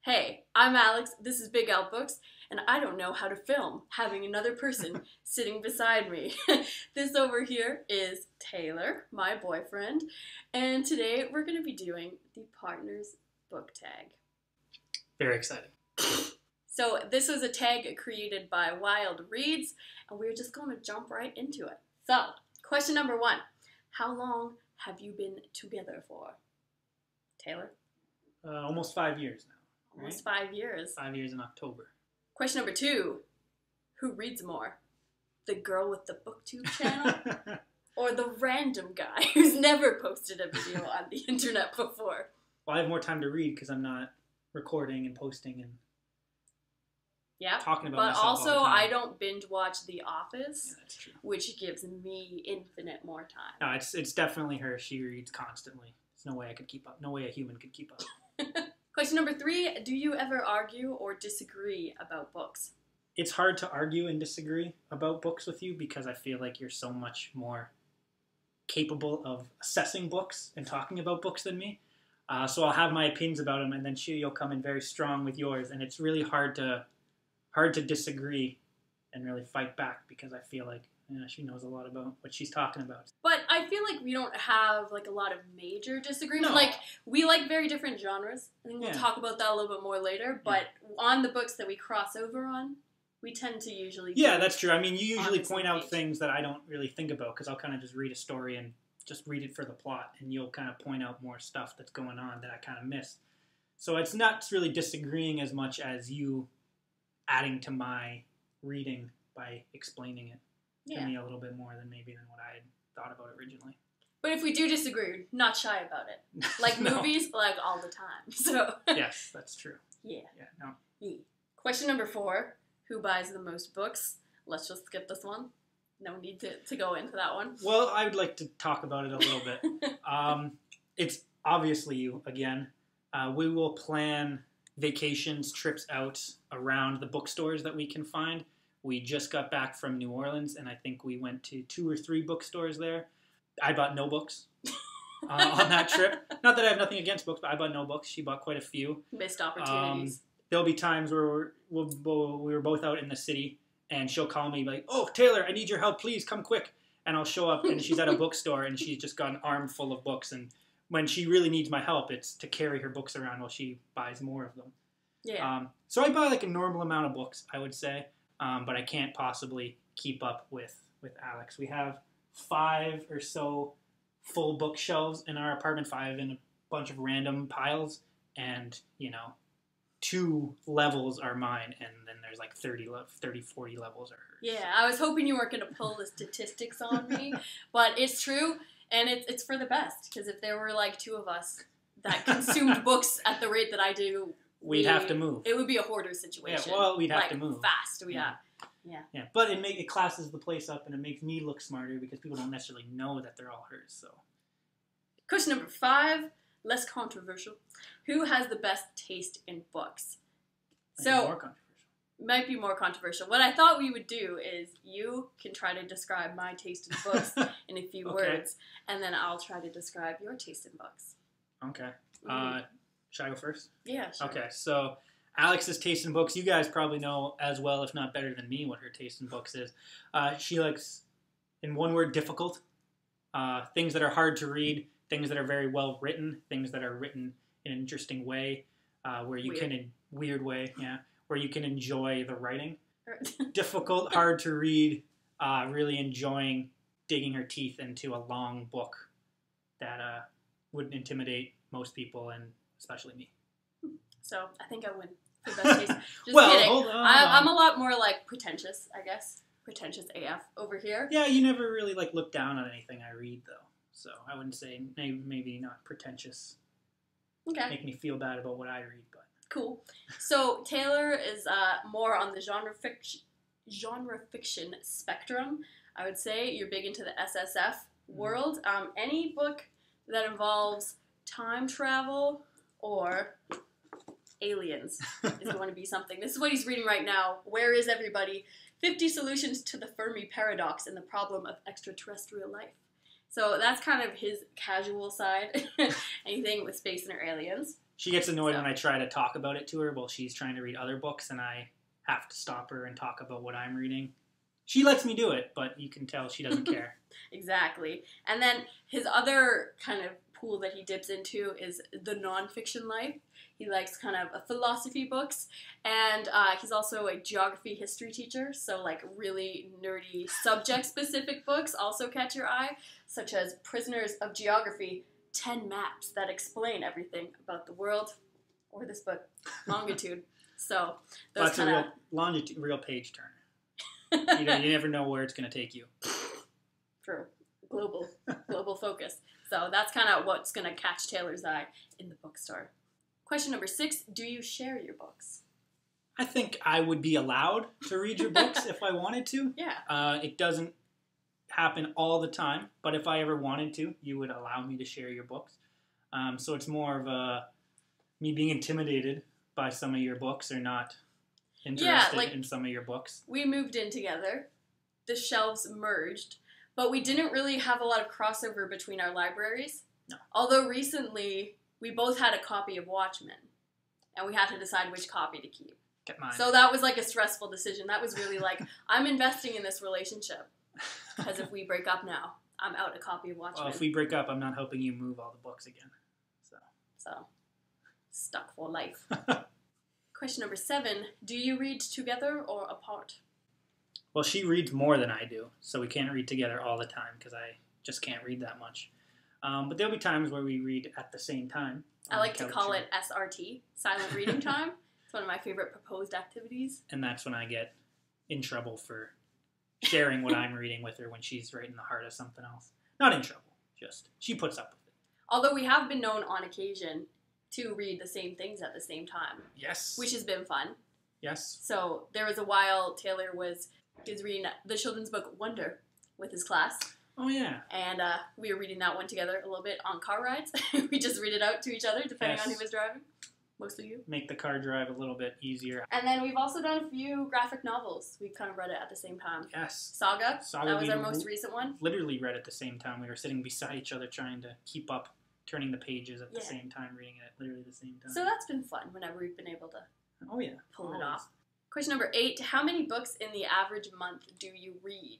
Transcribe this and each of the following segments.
Hey, I'm Alex, this is Big L Books, and I don't know how to film having another person sitting beside me. This over here is Taylor, my boyfriend, and today we're going to be doing the Partners Book Tag. Very exciting. So this was a tag created by Wilde, and we're just going to jump right into it. So, question number 1. How long have you been together for? Taylor? Almost 5 years now. Almost right? 5 years. 5 years in October. Question number 2. Who reads more? The girl with the BookTube channel? Or the random guy who's never posted a video on the internet before? Well, I have more time to read because I'm not recording and posting and talking about but myself also all the time. I don't binge watch The Office, Yeah, that's true. which gives me infinite more time. No, it's definitely her. She reads constantly. There's no way I could keep up. No way a human could keep up. Question number 3. Do you ever argue or disagree about books? It's hard to argue and disagree about books with you because I feel like you're so much more capable of assessing books and talking about books than me. So I'll have my opinions about them, and then you'll come in very strong with yours, and it's really hard to disagree and really fight back because I feel like she knows a lot about what she's talking about. But I feel like we don't have like a lot of major disagreement. No. Like we like very different genres. I think we'll talk about that a little bit more later. But on the books that we cross over on, we tend to usually that's true. I mean, you usually point out things that I don't really think about because I'll kind of just read a story and just read it for the plot, and you'll kind of point out more stuff that's going on that I kind of missed. So it's not really disagreeing as much as you adding to my reading by explaining it to me a little bit more than what I had thought about originally. But if we do disagree, not shy about it. Like movies, like all the time. So yes, that's true. Yeah. Yeah. Question number 4. Who buys the most books? Let's just skip this one. No need to go into that one. Well, I would like to talk about it a little bit. It's obviously you, again. We will plan vacations, trips out around the bookstores that we can find. We just got back from New Orleans, and I think we went to 2 or 3 bookstores there. I bought no books on that trip. Not that I have nothing against books, but I bought no books. She bought quite a few. Missed opportunities. There'll be times where we were both out in the city, and she'll call me like, "Oh, Taylor, I need your help. Please come quick." And I'll show up, and she's at a bookstore, and she's just got an arm full of books. And when she really needs my help, it's to carry her books around while she buys more of them. Yeah. So I buy like a normal amount of books, I would say, but I can't possibly keep up with Alex. We have 5 or so full bookshelves in our apartment, 5 in a bunch of random piles, and 2 levels are mine, and then there's like 30, 40 levels are hers. Yeah, I was hoping you weren't going to pull the statistics on me, but it's true, and it's for the best, because if there were like 2 of us that consumed books at the rate that I do, we'd have to move. It would be a hoarder situation. Yeah, well, we'd have to move. Fast, Yeah. But it classes the place up, and it makes me look smarter because people don't necessarily know that they're all hers. So, question number 5, less controversial. Who has the best taste in books? Might be more controversial. What I thought we would do is you can try to describe my taste in books in a few words, and then I'll try to describe your taste in books. Okay. Should I go first? Yeah, sure. Okay, so Alex's taste in books, you guys probably know as well, if not better than me, what her taste in books is. She likes, in one word, difficult. Things that are hard to read, things that are very well written, things that are written in an interesting way, where you where you can enjoy the writing. Difficult, hard to read, really enjoying digging her teeth into a long book that would intimidate most people, and especially me. So I think I win for best taste. Just well, kidding. Hold on. I'm a lot more like pretentious, I guess. Pretentious AF over here. Yeah, you never really look down on anything I read, though. So I wouldn't say maybe not pretentious. Okay. Make me feel bad about what I read, but cool. So Taylor is more on the genre fiction spectrum. I would say you're big into the SSF world. Any book that involves time travel or aliens is going to be something. This is what he's reading right now. Where is everybody? 50 solutions to the Fermi paradox and the problem of extraterrestrial life. So that's kind of his casual side. Anything with space and aliens. She gets annoyed when I try to talk about it to her while she's trying to read other books, and I have to stop her and talk about what I'm reading. She lets me do it, but you can tell she doesn't care. Exactly. And then his other kind of pool that he dips into is the nonfiction life. He likes kind of philosophy books, and he's also a geography history teacher, so like really nerdy subject-specific books also catch your eye, such as Prisoners of Geography, 10 Maps That Explain Everything About the World, or this book, Longitude. So those that's a real page turner. You never know where it's going to take you. True. Global focus. So that's kind of what's going to catch Taylor's eye in the bookstore. Question number 6, do you share your books? I think I would be allowed to read your books if I wanted to. Yeah. It doesn't happen all the time, but if I ever wanted to, you would allow me to share your books. So it's more of me being intimidated by some of your books or not interested in some of your books. We moved in together. The shelves merged, but we didn't really have a lot of crossover between our libraries. No. Although recently, we both had a copy of Watchmen, and we had to decide which copy to keep. Get mine. So that was like a stressful decision. That was really like, I'm investing in this relationship, because if we break up now, I'm out a copy of Watchmen. Well, if we break up, I'm not helping you move all the books again. So stuck for life. Question number 7, do you read together or apart? Well, she reads more than I do, so we can't read together all the time because I just can't read that much. But there'll be times where we read at the same time. I like to call it SRT, silent reading time. It's one of my favorite proposed activities. And that's when I get in trouble for sharing what I'm reading with her when she's right in the heart of something else. Not in trouble, just she puts up with it. Although we have been known on occasion to read the same things at the same time. Yes. Which has been fun. Yes. So there was a while Taylor was reading the children's book Wonder with his class. Oh, yeah. And we were reading that one together a little bit on car rides. We just read it out to each other depending on who was driving. Mostly you. Make the car drive a little bit easier. And then we've also done a few graphic novels. We've kind of read it at the same time. Yes. Saga that was our most recent one. Literally read at the same time. We were sitting beside each other trying to keep up, turning the pages at the same time, reading it at literally the same time. So that's been fun whenever we've been able to pull it off. Question number 8, how many books in the average month do you read?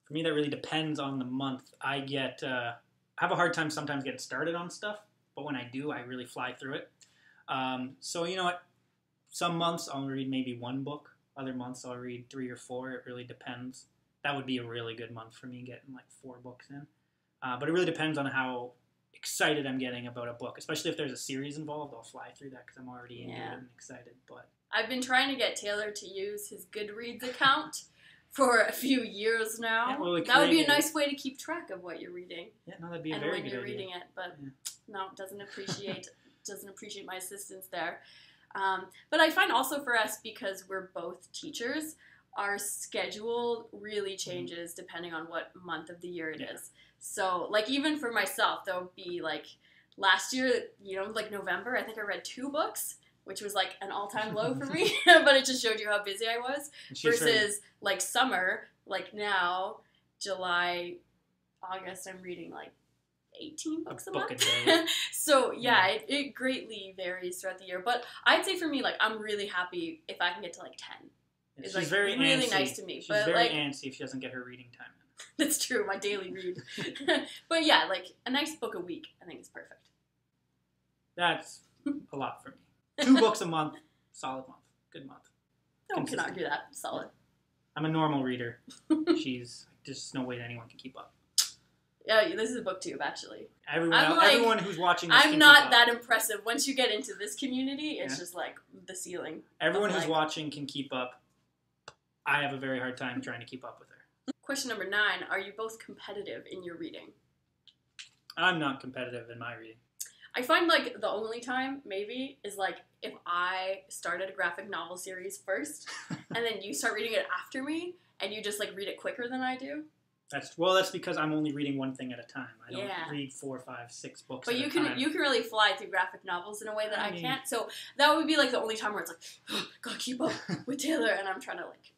For me, that really depends on the month. I have a hard time sometimes getting started on stuff, but when I do, I really fly through it. So you know what? Some months I'll read maybe 1 book. Other months I'll read 3 or 4. It really depends. That would be a really good month for me, getting like 4 books in. But it really depends on how excited I'm getting about a book. Especially if there's a series involved, I'll fly through that because I'm already into it and excited. But I've been trying to get Taylor to use his Goodreads account for a few years now. Yeah, well, that would be a nice way to keep track of what you're reading. Yeah, no, that'd be a very good idea. And when you're reading it, but no, doesn't appreciate my assistance there. But I find also for us, because we're both teachers, our schedule really changes depending on what month of the year it is. So, like, even for myself, there'll be, like, last year, like November, I think I read 2 books, which was, like, an all-time low for me. But it just showed you how busy I was. Versus, like, summer, like now, July, August, I'm reading, like, 18 books a month. So, it greatly varies throughout the year. But I'd say for me, like, I'm really happy if I can get to, like, 10. It's like very really antsy. Nice to me. She's very antsy if she doesn't get her reading time in. That's true, my daily read. But yeah, like a nice book a week, I think is perfect. That's a lot for me. 2 books a month, solid month, good month. No one can argue that, solid. I'm a normal reader. There's no way that anyone can keep up. Yeah, this is a booktube, actually. Everyone who's watching this I'm not that impressive. Once you get into this community, it's just like the ceiling. Everyone who's watching can keep up. I have a very hard time trying to keep up with her. Question number 9, are you both competitive in your reading? I'm not competitive in my reading. I find, like, the only time, maybe, is, like, if I started a graphic novel series first, and then you start reading it after me, and you just, like, read it quicker than I do. That's because I'm only reading one thing at a time. I don't read 4, 5, 6 books at a time. But you can really fly through graphic novels in a way that I can't. So that would be, like, the only time where it's like, oh, gotta keep up with Taylor, and I'm trying to, like...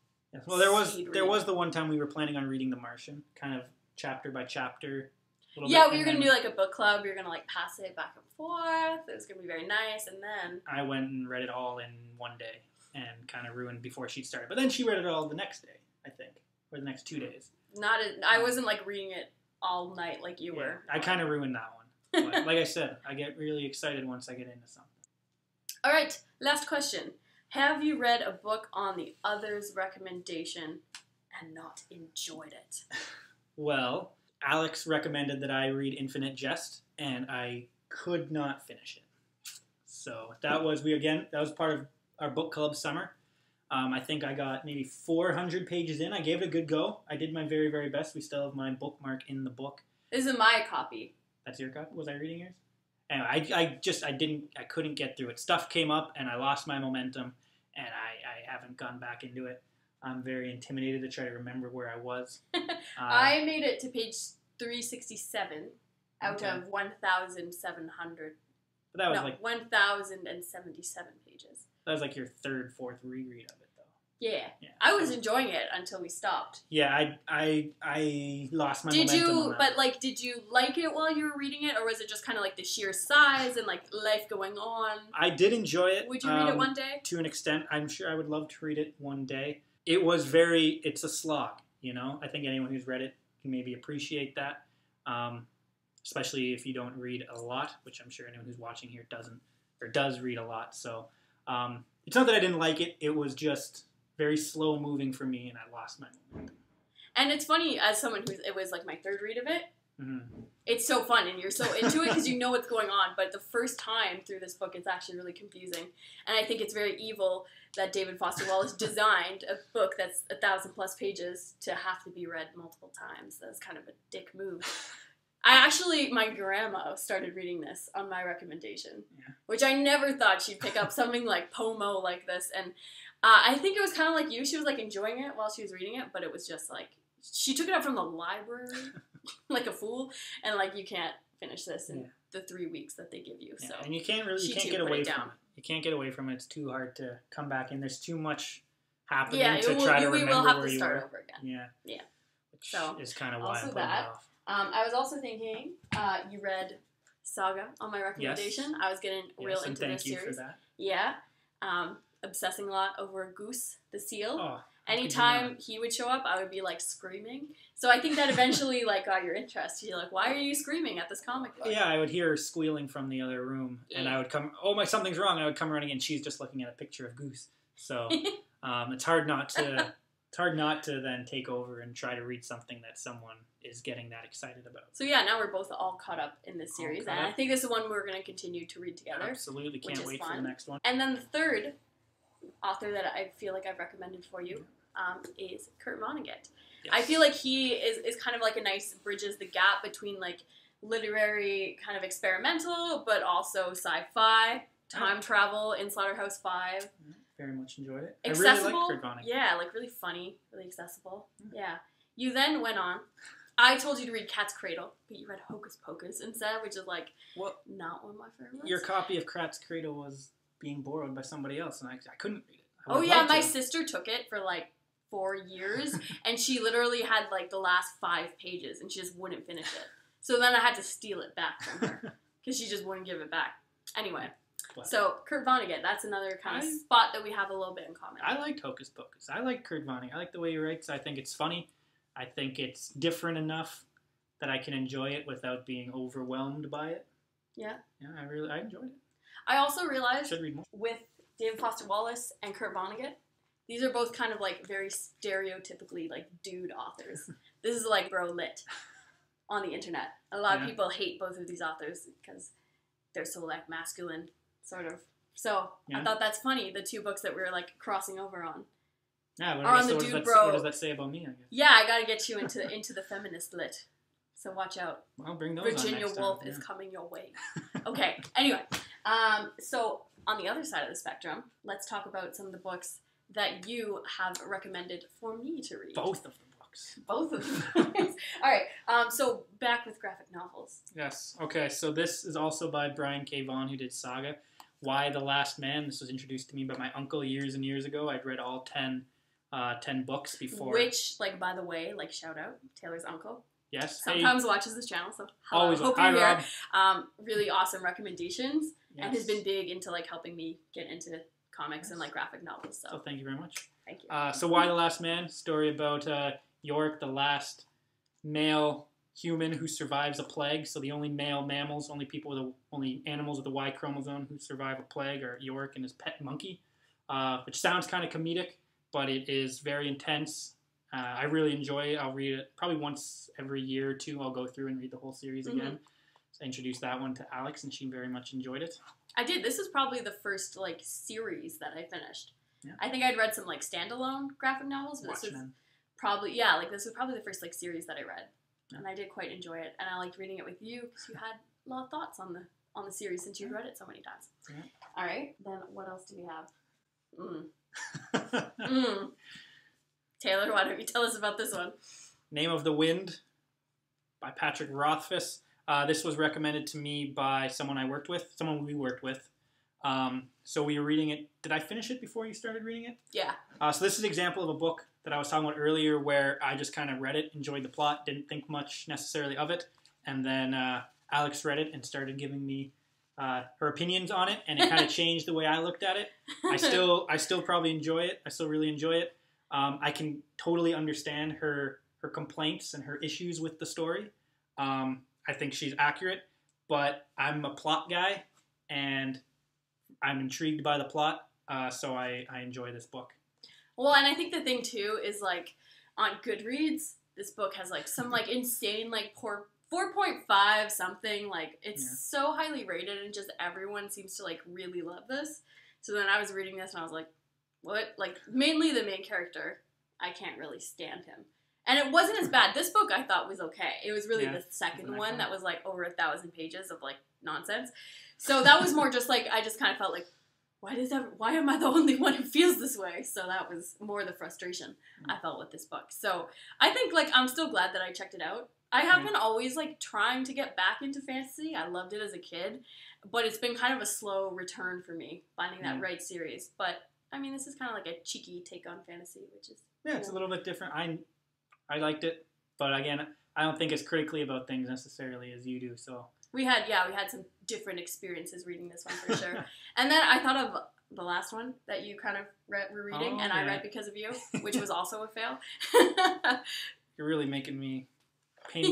Well, there was the one time we were planning on reading The Martian, kind of chapter by chapter. Yeah, we were going to do like a book club. We were going to like pass it back and forth. It was going to be very nice. And then I went and read it all in one day and kind of ruined before she started. But then she read it all the next day, I think, or the next 2 days. I wasn't like reading it all night like you were. I kind of ruined that one. But like I said, I get really excited once I get into something. All right, last question. Have you read a book on the other's recommendation and not enjoyed it? Well, Alex recommended that I read Infinite Jest, and I could not finish it. So that was part of our book club summer. I think I got maybe 400 pages in. I gave it a good go. I did my very, very best. We still have my bookmark in the book. This is my copy. That's your copy? Was I reading yours? Anyway, I couldn't get through it. Stuff came up, and I lost my momentum, and I haven't gone back into it. I'm very intimidated to try to remember where I was. I made it to page 367 out of 1,700. But that was 1,077 pages. That was like your third, fourth reread of it, though. Yeah. I was enjoying it until we stopped. Yeah, I lost my momentum on that. Did you like it while you were reading it, or was it just kind of like the sheer size and like life going on? I did enjoy it. Would you read it one day? To an extent. I'm sure I would love to read it one day. It's a slog, you know? I think anyone who's read it can maybe appreciate that, especially if you don't read a lot, which I'm sure anyone who's watching here does read a lot. So it's not that I didn't like it. It was just very slow moving for me, and I lost my momentum. And it's funny, as someone it was like my third read of it, mm-hmm. It's so fun, and you're so into it because you know what's going on, but the first time through this book, it's actually really confusing. And I think it's very evil that David Foster Wallace designed a book that's 1,000+ pages to have to be read multiple times. That's kind of a dick move. My grandma started reading this on my recommendation, which I never thought she'd pick up something like Pomo like this. And I think it was kind of like you. She was like enjoying it while she was reading it, but it was just like, she took it out from the library like a fool, and like, you can't finish this in the 3 weeks that they give you. So and you can't get away from it. You can't get away from it. It's too hard to come back in. There's too much happening to try to remember where you were. We will have to start over again. Yeah. Which is kind of why I'm putting it off. I was also thinking, you read Saga on my recommendation. Yes. I was getting real into this series. Thank you for that. Yeah. Obsessing a lot over Goose, the seal. Oh, anytime he would show up, I would be like screaming. So I think that eventually like got your interest. You're like, why are you screaming at this comic book? Yeah, I would hear her squealing from the other room, and I would come, something's wrong, and I would come running, and she's just looking at a picture of Goose. So it's hard not to then take over and try to read something that someone is getting that excited about. So yeah, now we're both all caught up in this series, and I think this is one we're going to continue to read together. Absolutely, can't wait for the next one. And then the third author that I feel like I've recommended for you is Kurt Vonnegut. Yes. I feel like he is kind of like a nice bridges the gap between like literary kind of experimental, but also sci-fi, time travel in Slaughterhouse-Five. Very much enjoyed it. Accessible, I really liked Kurt Vonnegut. Yeah, like really funny, really accessible. Yeah. You then went on. I told you to read Cat's Cradle, but you read Hocus Pocus instead, which is like not one of my favorites. Your copy of Cat's Cradle was being borrowed by somebody else, and I couldn't read it. My sister took it for like 4 years, and she literally had like the last 5 pages, and she just wouldn't finish it. So then I had to steal it back from her because she just wouldn't give it back. Anyway, so Kurt Vonnegut, that's another kind of spot that we have a little bit in common. I liked Hocus Pocus. I like Kurt Vonnegut. I like the way he writes. I think it's funny. I think it's different enough that I can enjoy it without being overwhelmed by it. Yeah. Yeah, I enjoyed it. I also realized should read more. With David Foster Wallace and Kurt Vonnegut, these are both kind of like very stereotypically like dude authors. This is like bro lit on the internet. A lot of people hate both of these authors because they're so like masculine, sort of. So I thought that's funny. The 2 books that we're like crossing over on. Yeah, what does that say about me, I guess? Yeah, I gotta get you into the feminist lit. So watch out. I'll bring those Virginia on next Woolf time, is coming your way. Okay, anyway. So on the other side of the spectrum, let's talk about some of the books that you have recommended for me to read. Both of the books. Both of them. All right, so back with graphic novels. Yes, okay, so this is also by Brian K. Vaughan, who did Saga. Why the Last Man? This was introduced to me by my uncle years and years ago. I'd read all 10 books before. Which, like, by the way, like, shout out, Taylor's uncle. Yes. sometimes watches this channel, so hello. Always. Hope Hi, you're Rob. here. Really awesome recommendations, Yes. and has been big into like helping me get into comics and like graphic novels. So So thank you very much. thank you. So Why the Last Man? Story about York, the last male human who survives a plague. So the only male mammals, only animals with the Y chromosome who survive a plague are York and his pet monkey, which sounds kind of comedic, but it is very intense. I really enjoy it. I'll read it probably once every year or two. I'll go through and read the whole series again. So I introduced that one to Alex, and she very much enjoyed it. I did. This was probably the first like series that I finished. Yeah. I think I'd read some like standalone graphic novels, but this was probably this was probably the first like series that I read, and I did quite enjoy it. And I liked reading it with you because you had a lot of thoughts on the series since you've read it so many times. Yeah. All right, then what else do we have? Taylor, why don't you tell us about this one? Name of the Wind by Patrick Rothfuss. This was recommended to me by someone we worked with. So we were reading it. Did I finish it before you started reading it? Yeah. So this is an example of a book that I was talking about earlier where I just kind of read it, enjoyed the plot, didn't think much necessarily of it. And then Alex read it and started giving me her opinions on it, and it kind of changed the way I looked at it. I still probably enjoy it. I still really enjoy it. I can totally understand her complaints and her issues with the story. I think she's accurate, but I'm a plot guy, and I'm intrigued by the plot, so I enjoy this book. Well, and I think the thing too is like on Goodreads, this book has like some like insane like 4.5 something. Like it's so highly rated, and just everyone seems to like really love this. So then I was reading this and I was like, what? Like mainly the main character, I can't really stand him. And it wasn't as bad. This book I thought was okay. It was really the second one that was like over 1,000 pages of like nonsense. So that was more just like, I just kind of felt like, why am I the only one who feels this way? So that was more the frustration I felt with this book. So I think like I'm still glad that I checked it out. I have been always like trying to get back into fantasy. I loved it as a kid, but it's been kind of a slow return for me finding that right series. But I mean, this is kind of like a cheeky take on fantasy, which is cool. It's a little bit different. I liked it, but again, I don't think as critically about things necessarily as you do. So we had some different experiences reading this one for sure. And then I thought of the last one that you kind of were reading, I read because of you, which was also a fail. You're really painting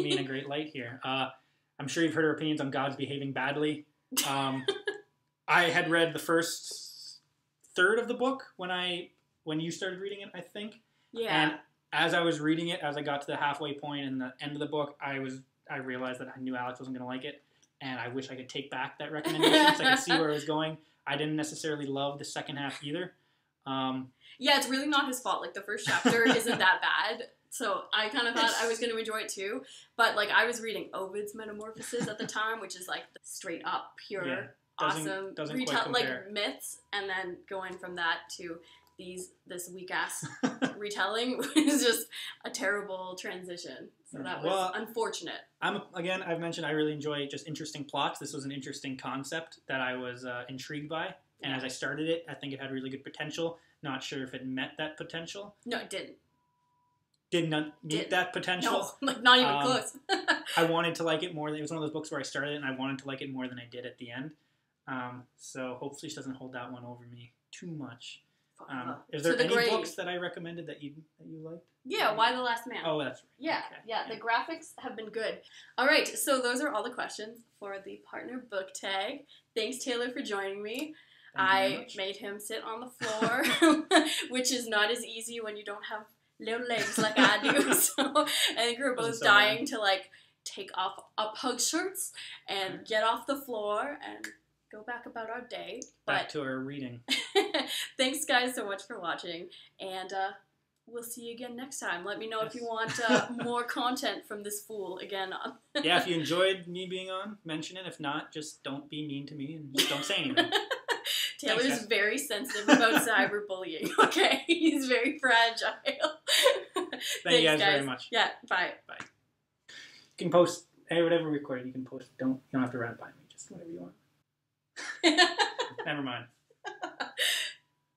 me in a great light here. I'm sure you've heard our opinions on Gods Behaving Badly. I had read the first third of the book when you started reading it, I think. Yeah. And as I was reading it, as I got to the halfway point and the end of the book, I realized that I knew Alex wasn't going to like it, and I wish I could take back that recommendation so I could see where it was going. I didn't necessarily love the second half either. Yeah, it's really not his fault. Like, the first chapter isn't that bad, so I kind of thought I was going to enjoy it too. But, like, I was reading Ovid's Metamorphoses at the time, which is, like, the straight up, pure, awesome like myths, and then going from that to this weak-ass retelling was just a terrible transition. So that was unfortunate. I've mentioned I really enjoy just interesting plots. This was an interesting concept that I was intrigued by. And as I started it, I think it had really good potential. Not sure if it met that potential. No, it didn't. Did not meet that potential. No, like not even close. I wanted to like it more. It was one of those books where I started it and I wanted to like it more than I did at the end. So hopefully she doesn't hold that one over me too much. Is there any books that I recommended that you liked? Yeah, Why the Last Man. Oh, that's right. Yeah, okay. Yeah, the graphics have been good. All right, so those are all the questions for the partner book tag. Thanks, Taylor, for joining me. I made him sit on the floor, which is not as easy when you don't have little legs like I do. So I think we're both dying to like take off our pug shirts and get off the floor and go back about our day. Back to our reading. Thanks, guys, so much for watching, and we'll see you again next time. Let me know if you want more content from this fool again. Yeah, if you enjoyed me being on, mention it. If not, just don't be mean to me and just don't say anything. Taylor's very sensitive about cyberbullying. Okay, he's very fragile. Thank you guys very much. Yeah, bye. Bye. You can post whatever we recorded. You can post. You don't have to run it by me. Just whatever you want. Never mind.